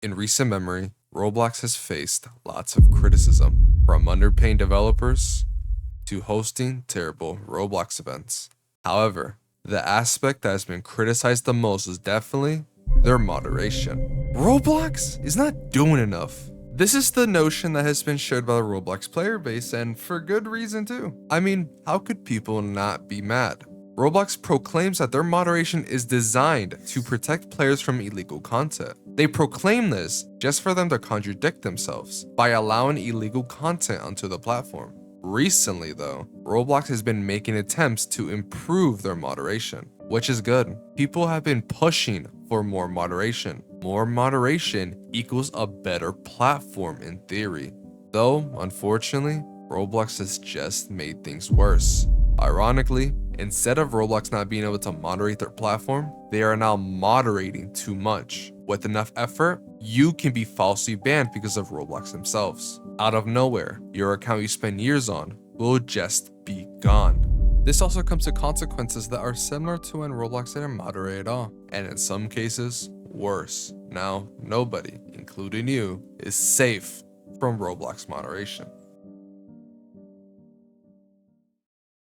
In recent memory, Roblox has faced lots of criticism, from underpaid developers to hosting terrible Roblox events. However, the aspect that has been criticized the most is definitely their moderation. Roblox is not doing enough. This is the notion that has been shared by the Roblox player base, and for good reason too. I mean, how could people not be mad? Roblox proclaims that their moderation is designed to protect players from illegal content. They proclaim this just for them to contradict themselves by allowing illegal content onto the platform. Recently though, Roblox has been making attempts to improve their moderation, which is good. People have been pushing for more moderation. More moderation equals a better platform in theory. Though, unfortunately, Roblox has just made things worse. Ironically, instead of Roblox not being able to moderate their platform, they are now moderating too much. With enough effort, you can be falsely banned because of Roblox themselves. Out of nowhere, your account you spend years on will just be gone. This also comes to consequences that are similar to when Roblox didn't moderate at all, and in some cases, worse. Now, nobody, including you, is safe from Roblox moderation.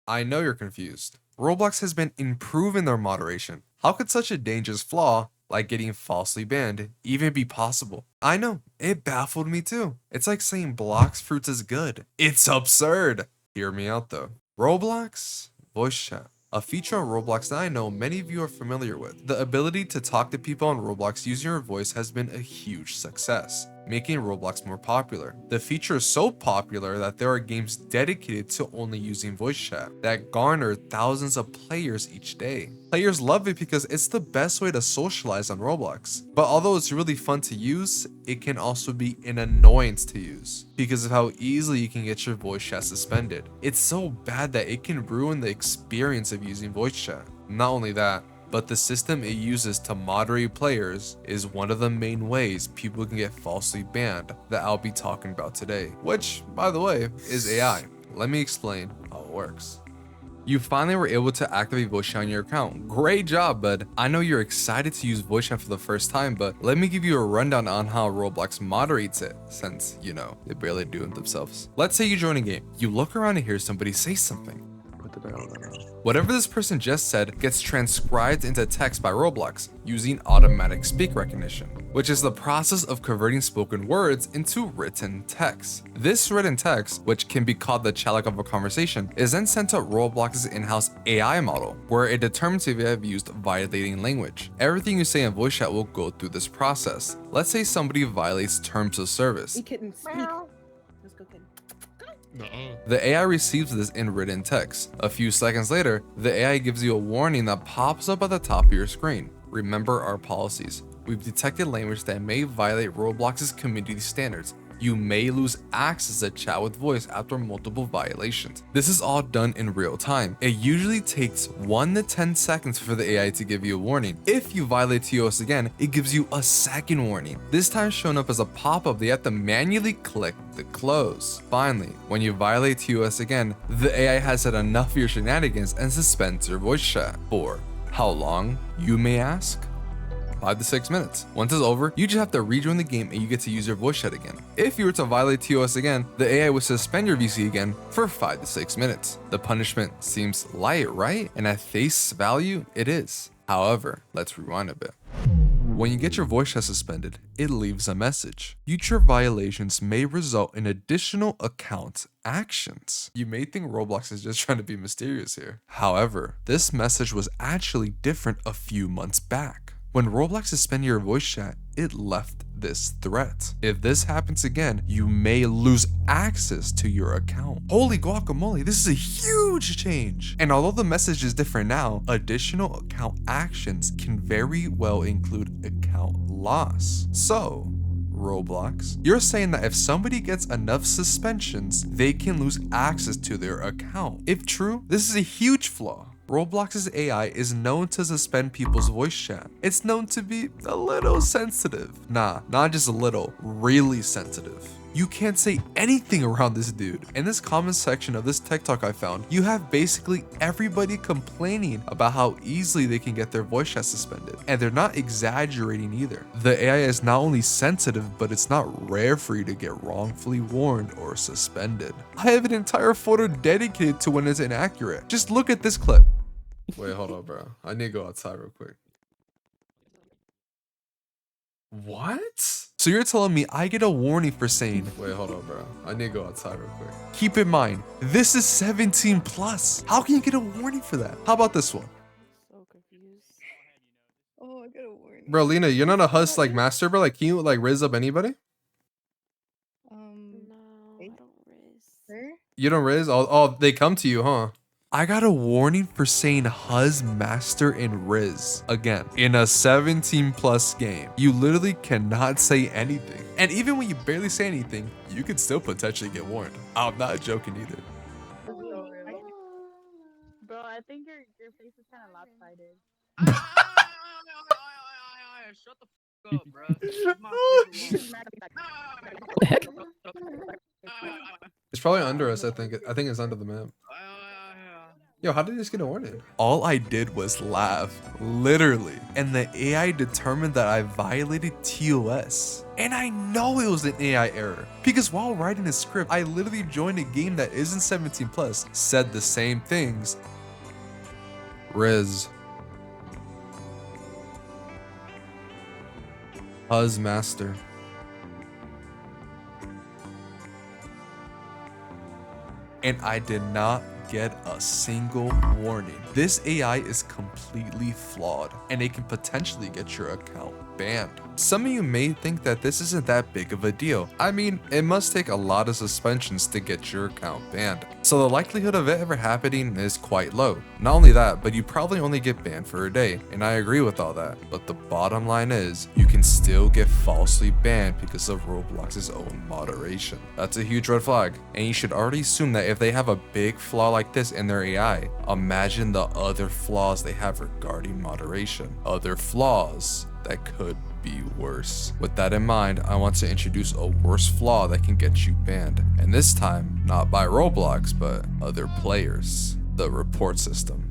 I know you're confused. Roblox has been improving their moderation. How could such a dangerous flaw, like getting falsely banned, even be possible? I know, it baffled me too. It's like saying Blox Fruits is good. It's absurd. Hear me out though. Roblox voice chat, a feature on Roblox that I know many of you are familiar with. The ability to talk to people on Roblox using your voice has been a huge success, making Roblox more popular. The feature is so popular that there are games dedicated to only using voice chat that garner thousands of players each day. Players love it because it's the best way to socialize on Roblox. But although it's really fun to use, it can also be an annoyance to use because of how easily you can get your voice chat suspended. It's so bad that it can ruin the experience of using voice chat. Not only that, but the system it uses to moderate players is one of the main ways people can get falsely banned that I'll be talking about today, which, by the way, is AI. Let me explain how it works. You finally were able to activate voice chat on your account. Great job, bud. I know you're excited to use voice chat for the first time, but let me give you a rundown on how Roblox moderates it, since, you know, they barely do it themselves. Let's say you join a game. You look around and hear somebody say something. Whatever this person just said gets transcribed into text by Roblox using automatic speak recognition, which is the process of converting spoken words into written text. This written text, which can be called the chat of a conversation, is then sent to Roblox's in-house AI model, where it determines if you have used violating language. Everything you say in voice chat will go through this process. Let's say somebody violates terms of service. You couldn't speak. Let's go, kid. The AI receives this in written text. A few seconds later, the AI gives you a warning that pops up at the top of your screen. Remember our policies. We've detected language that may violate Roblox's community standards. You may lose access to chat with voice after multiple violations. This is all done in real time. It usually takes 1 to 10 seconds for the AI to give you a warning. If you violate TOS again, it gives you a second warning. This time shown up as a pop-up that you have to manually click to close. Finally, when you violate TOS again, the AI has had enough of your shenanigans and suspends your voice chat. For how long, you may ask? 5 to 6 minutes. Once it's over, you just have to rejoin the game and you get to use your voice chat again. If you were to violate TOS again, the AI would suspend your VC again for 5 to 6 minutes. The punishment seems light, right? And at face value, it is. However, let's rewind a bit. When you get your voice chat suspended, it leaves a message. Future violations may result in additional account actions. You may think Roblox is just trying to be mysterious here. However, this message was actually different a few months back. When Roblox suspended your voice chat, it left this threat. If this happens again, you may lose access to your account. Holy guacamole, this is a huge change. And although the message is different now, additional account actions can very well include account loss. So, Roblox, you're saying that if somebody gets enough suspensions, they can lose access to their account. If true, this is a huge flaw. Roblox's AI is known to suspend people's voice chat. It's known to be a little sensitive. Nah, not just a little, really sensitive. You can't say anything around this dude. In this comment section of this TikTok I found, you have basically everybody complaining about how easily they can get their voice chat suspended. And they're not exaggerating either. The AI is not only sensitive, but it's not rare for you to get wrongfully warned or suspended. I have an entire photo dedicated to when it's inaccurate. Just look at this clip. Wait, hold on, bro. I need to go outside real quick. What? So you're telling me I get a warning for saying, wait, hold on, bro. I need to go outside real quick. Keep in mind, this is 17 plus. How can you get a warning for that? How about this one? So confused. Oh, I got a warning. Bro, Lena, you're not a huss like master, bro. Like, can you like riz up anybody? No, I don't riz. Her? You don't riz? Oh, they come to you, huh? I got a warning for saying Huz, Master, and Riz again in a 17 plus game. You literally cannot say anything. And even when you barely say anything, you could still potentially get warned. I'm not joking either. Bro, I think your face is kind of lopsided. Shut the fuck up, bro. Leave my face alone. It's probably under us, I think. I think it's under the map. Yo, how did this get a warning? All I did was laugh, literally. And the AI determined that I violated TOS. And I know it was an AI error. Because while writing the script, I literally joined a game that isn't 17 plus, said the same things. Riz. Huz Master. And I did not get a single warning. This AI is completely flawed and it can potentially get your account banned. Some of you may think that this isn't that big of a deal. I mean, it must take a lot of suspensions to get your account banned. So the likelihood of it ever happening is quite low. Not only that, but you probably only get banned for a day. And I agree with all that. But the bottom line is, you can still get falsely banned because of Roblox's own moderation. That's a huge red flag. And you should already assume that if they have a big flaw like this in their AI, imagine the other flaws they have regarding moderation. Other flaws that could be worse. With that in mind, I want to introduce a worse flaw that can get you banned. And this time, not by Roblox, but other players. The report system.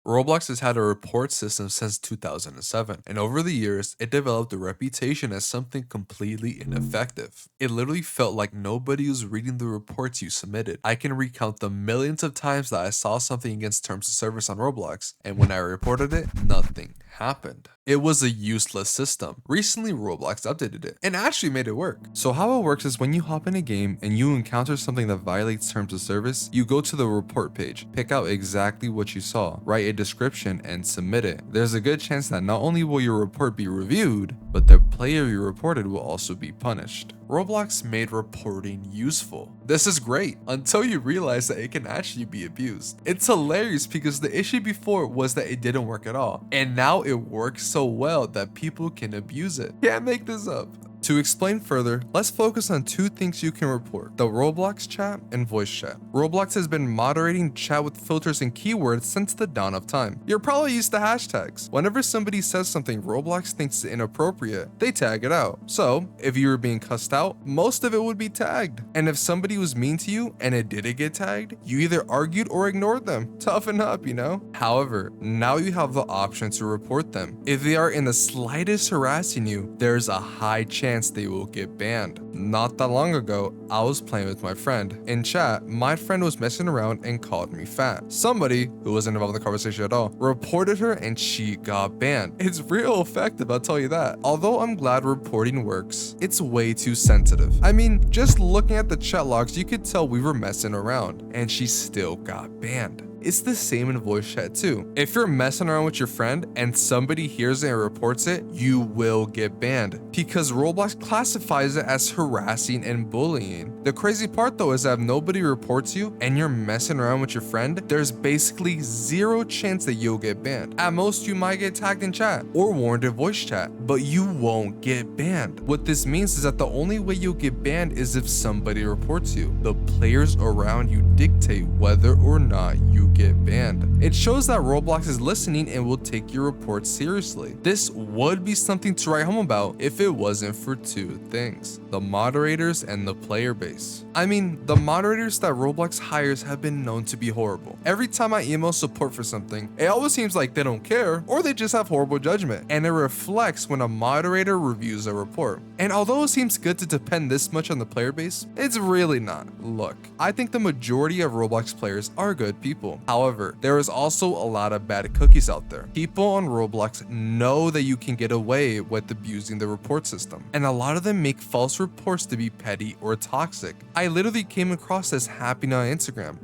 Roblox has had a report system since 2007, and over the years, it developed a reputation as something completely ineffective. It literally felt like nobody was reading the reports you submitted. I can recount the millions of times that I saw something against terms of service on Roblox, and when I reported it, nothing happened. It was a useless system. Recently, Roblox updated it and actually made it work. So how it works is when you hop in a game and you encounter something that violates terms of service, you go to the report page, pick out exactly what you saw, write a description, and submit it. There's a good chance that not only will your report be reviewed, but the player you reported will also be punished. Roblox made reporting useful. This is great until you realize that it can actually be abused. It's hilarious because the issue before was that it didn't work at all, and now it works so well that people can abuse it. Can't make this up. To explain further, let's focus on two things you can report: the Roblox chat and voice chat. Roblox has been moderating chat with filters and keywords since the dawn of time. You're probably used to hashtags. Whenever somebody says something Roblox thinks is inappropriate, they tag it out. So if you were being cussed out, most of it would be tagged. And if somebody was mean to you and it didn't get tagged, you either argued or ignored them. Toughen up, you know? However, now you have the option to report them. If they are in the slightest harassing you, there's a high chance they will get banned. Not that long ago, I was playing with my friend. In chat, my friend was messing around and called me fat. Somebody, who wasn't involved in the conversation at all, reported her and she got banned. It's real effective, I'll tell you that. Although I'm glad reporting works, it's way too sensitive. I mean, just looking at the chat logs, you could tell we were messing around, and she still got banned. It's the same in voice chat too. If you're messing around with your friend and somebody hears it and reports it, you will get banned because Roblox classifies it as harassing and bullying. The crazy part though is that if nobody reports you and you're messing around with your friend, there's basically zero chance that you'll get banned. At most, you might get tagged in chat or warned in voice chat, but you won't get banned. What this means is that the only way you'll get banned is if somebody reports you. The players around you dictate whether or not you get banned. It shows that Roblox is listening and will take your reports seriously. This would be something to write home about if it wasn't for two things: the moderators and the player base. I mean, the moderators that Roblox hires have been known to be horrible. Every time I email support for something, it always seems like they don't care or they just have horrible judgment, and it reflects when a moderator reviews a report. And although it seems good to depend this much on the player base, it's really not. Look, I think the majority of Roblox players are good people. However, there is also a lot of bad cookies out there. People on Roblox know that you can get away with abusing the report system, and a lot of them make false reports to be petty or toxic. I literally came across this happening on Instagram.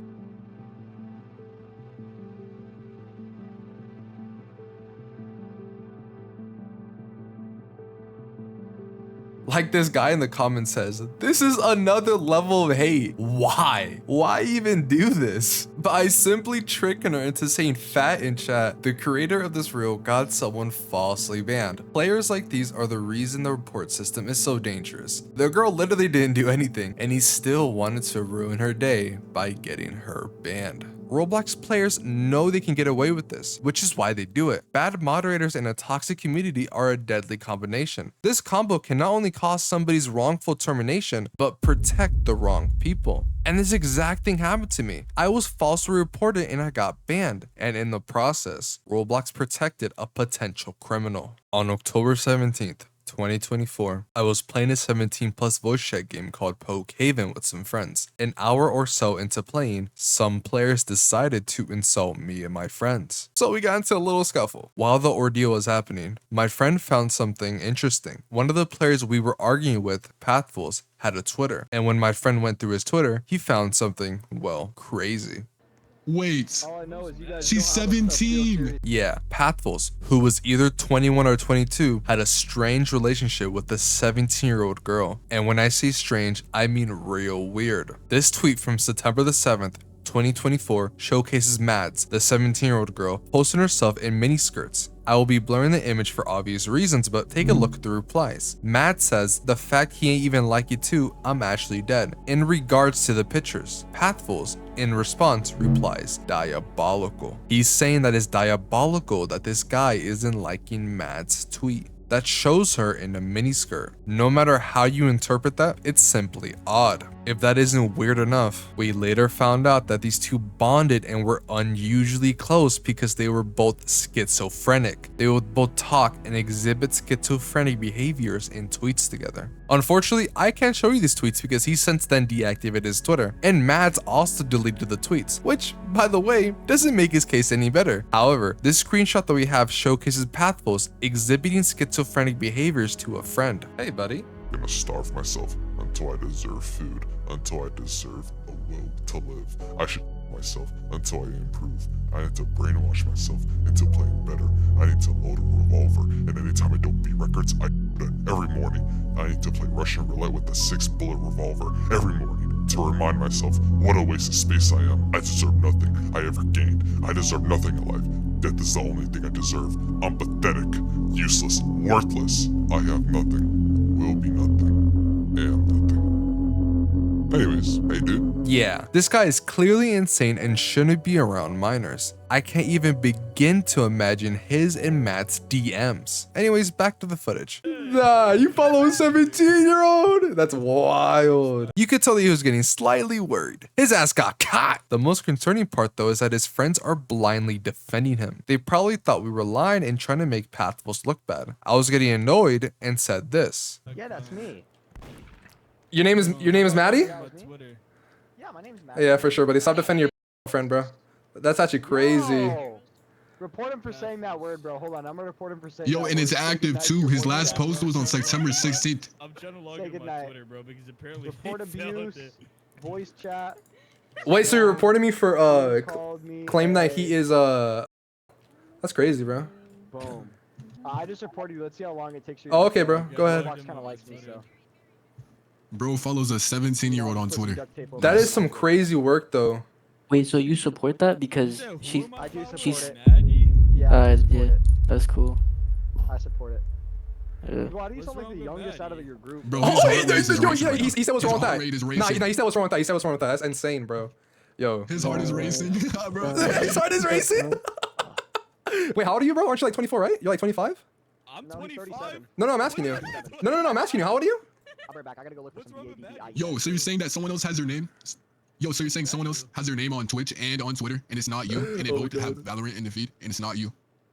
Like this guy in the comments says, this is another level of hate. Why? Why even do this? By simply tricking her into saying fat in chat, the creator of this reel got someone falsely banned. Players like these are the reason the report system is so dangerous. The girl literally didn't do anything, and he still wanted to ruin her day by getting her banned. Roblox players know they can get away with this, which is why they do it. Bad moderators and a toxic community are a deadly combination. This combo can not only cause somebody's wrongful termination, but protect the wrong people. And this exact thing happened to me. I was falsely reported and I got banned. And in the process, Roblox protected a potential criminal. On October 17th, 2024, I was playing a 17+ voice chat game called Poke Haven with some friends. An hour or so into playing, some players decided to insult me and my friends. So we got into a little scuffle. While the ordeal was happening, my friend found something interesting. One of the players we were arguing with, Pathfuls, had a Twitter. And when my friend went through his Twitter, he found something, well, crazy. Wait, All I know is you guys she's don't have enough real 17. serious- Yeah, Pathfuls, who was either 21 or 22, had a strange relationship with a 17-year-old girl. And when I say strange, I mean real weird. This tweet from September the 7th, 2024 showcases Mads, the 17-year-old girl, posting herself in miniskirts. I will be blurring the image for obvious reasons, but take a look at the replies. Matt says, the fact he ain't even like you too, I'm actually dead. In regards to the pictures, Pathfuls, in response, replies, diabolical. He's saying that it's diabolical that this guy isn't liking Matt's tweet. That shows her in a miniskirt. No matter how you interpret that, it's simply odd. If that isn't weird enough, we later found out that these two bonded and were unusually close because they were both schizophrenic. They would both talk and exhibit schizophrenic behaviors in tweets together. Unfortunately, I can't show you these tweets because he since then deactivated his Twitter, and Mads also deleted the tweets, which, by the way, doesn't make his case any better. However, this screenshot that we have showcases Pathfuls exhibiting schizophrenic behaviors to a friend. Hey buddy. I'm gonna starve myself until I deserve food, until I deserve a will to live. I should myself until I improve. I need to brainwash myself into playing better. I need to load a revolver, and anytime I don't beat records, I do it every morning. I need to play Russian roulette with a 6-bullet revolver every morning to remind myself what a waste of space I am. I deserve nothing I ever gained. I deserve nothing in life. Death is the only thing I deserve. I'm pathetic, useless, worthless. I have nothing, will be nothing, am nothing. Anyways, hey dude. Yeah, this guy is clearly insane and shouldn't be around minors. I can't even begin to imagine his and Matt's DMs. Anyways, back to the footage. Nah, you follow a 17-year-old? That's wild. You could tell that he was getting slightly worried. His ass got caught. The most concerning part though is that his friends are blindly defending him. They probably thought we were lying and trying to make Pathfuls look bad. I was getting annoyed and said this. Yeah, that's me. Your name is Maddie? Yeah, my name's Matt. Yeah, for sure, buddy. Stop defending your friend, bro. That's actually crazy. No. Report him for saying that word, bro. Hold on, I'm gonna report him for saying Yo, that and word. it's Say active goodnight too. to His your last boyfriend. post was on September 16th. I'm trying to log Say in my goodnight. Twitter, bro, because apparently Report he failed abuse, it. voice chat. Wait, so you're reporting me for Called me, claim that he is that's crazy, bro. Boom. I just reported you. Let's see how long it takes you. Oh, okay, bro. Go ahead. Roblox kind of likes me, so. Bro follows a 17-year-old on Put some Twitter. duct tape over That it. is some crazy work though. Wait, so you support that because she? I do support she's- it. Maddie? Yeah, I support Yeah, it. that's cool. I support it. Yeah. Why do you What's sound like wrong the with youngest out of Maddie? your group? Bro, Oh, his heart he rate is racing right now. said what's wrong with His that. heart rate is Nah, racing. he said what's wrong with that. He said what's wrong with that. That's insane, bro. Yo. His heart is racing, bro. His heart is racing. Wait, how old are you, bro? Aren't you like 24, right? You're like 25? I'm No, he's 25. 37. No, I'm asking you. No, I'm asking you. How old are you? I'll be right back. I gotta go look for What's some wrong with BADD. that? Yo, so you're saying that someone else has their name? Yo, so you're saying someone else has their name on Twitch and on Twitter, and it's not you, and they Oh, both have God. Valorant in the feed, and it's not you?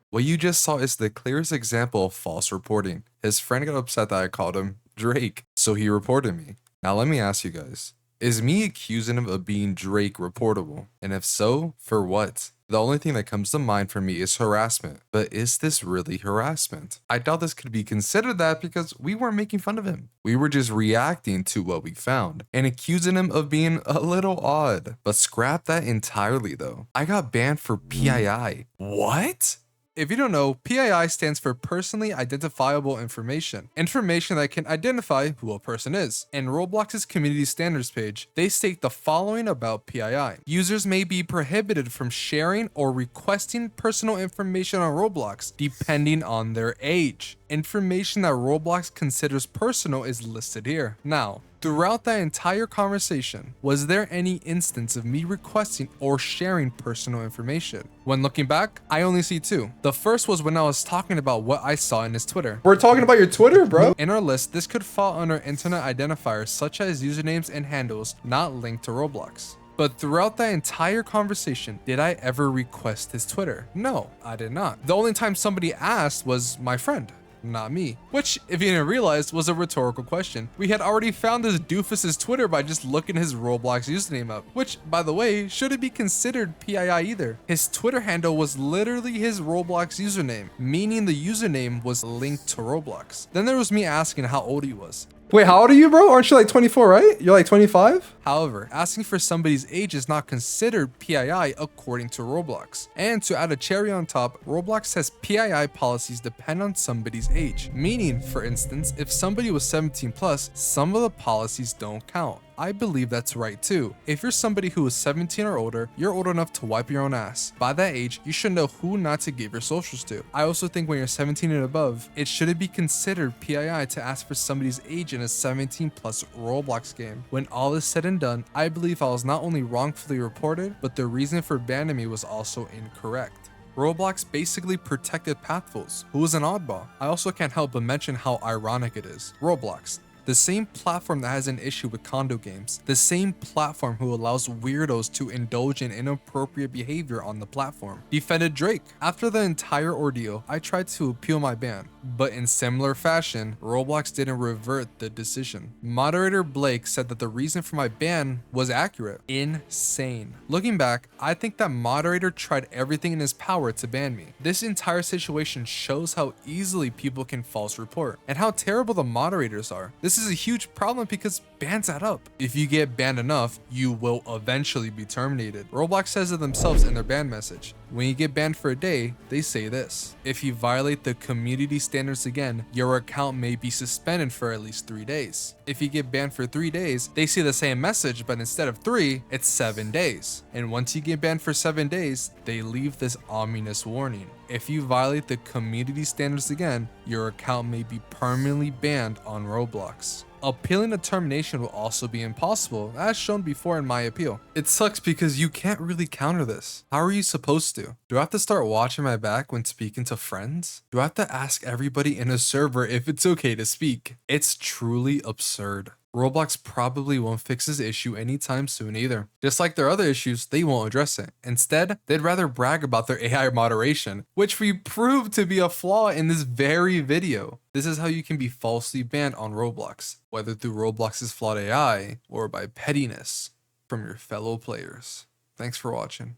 What you just saw is the clearest example of false reporting. His friend got upset that I called him Drake, so he reported me. Now let me ask you guys, is me accusing him of being Drake reportable? And if so, for what? The only thing that comes to mind for me is harassment. But is this really harassment? I doubt this could be considered that because we weren't making fun of him. We were just reacting to what we found and accusing him of being a little odd. But scrap that entirely though. I got banned for PII. What? If you don't know, PII stands for Personally Identifiable Information. Information that can identify who a person is. In Roblox's community standards page, they state the following about PII. Users may be prohibited from sharing or requesting personal information on Roblox, depending on their age. Information that Roblox considers personal is listed here. Now, throughout that entire conversation, was there any instance of me requesting or sharing personal information? When looking back, I only see two. The first was when I was talking about what I saw in his Twitter. We're talking about your Twitter, bro. In our list, this could fall under internet identifiers such as usernames and handles not linked to Roblox. But throughout that entire conversation, did I ever request his Twitter? No, I did not. The only time somebody asked was my friend. Not me. Which, if you didn't realize, was a rhetorical question. We had already found this doofus's Twitter by just looking his Roblox username up. Which, by the way, shouldn't be considered PII either. His Twitter handle was literally his Roblox username, meaning the username was linked to Roblox. Then there was me asking how old he was. Wait, how old are you, bro? Aren't you like 24, right? You're like 25? However, asking for somebody's age is not considered PII according to Roblox. And to add a cherry on top, Roblox says PII policies depend on somebody's age. Meaning, for instance, if somebody was 17 plus, some of the policies don't count. I believe that's right too. If you're somebody who is 17 or older, you're old enough to wipe your own ass. By that age, you should know who not to give your socials to. I also think when you're 17 and above, it shouldn't be considered PII to ask for somebody's age in a 17 plus Roblox game. When all is said and done, I believe I was not only wrongfully reported, but the reason for banning me was also incorrect. Roblox basically protected Pathfuls, who was an oddball. I also can't help but mention how ironic it is. Roblox, the same platform that has an issue with condo games, the same platform who allows weirdos to indulge in inappropriate behavior on the platform, defended Drake. After the entire ordeal, I tried to appeal my ban, but in similar fashion, Roblox didn't revert the decision. Moderator Blake said that the reason for my ban was accurate. Insane. Looking back, I think that moderator tried everything in his power to ban me. This entire situation shows how easily people can false report and how terrible the moderators are. This is a huge problem because bans add up. If you get banned enough, you will eventually be terminated. Roblox says it themselves in their ban message. When you get banned for a day, they say this: if you violate the community standards again, your account may be suspended for at least 3 days. If you get banned for 3 days, they see the same message, but instead of 3, it's 7 days. And once you get banned for 7 days, they leave this ominous warning: if you violate the community standards again, your account may be permanently banned on Roblox. Appealing a termination will also be impossible, as shown before in my appeal. It sucks because you can't really counter this. How are you supposed to? Do I have to start watching my back when speaking to friends? Do I have to ask everybody in a server if it's okay to speak? It's truly absurd. Roblox probably won't fix this issue anytime soon either. Just like their other issues, they won't address it. Instead, they'd rather brag about their AI moderation, which we proved to be a flaw in this very video. This is how you can be falsely banned on Roblox, whether through Roblox's flawed AI or by pettiness from your fellow players. Thanks for watching.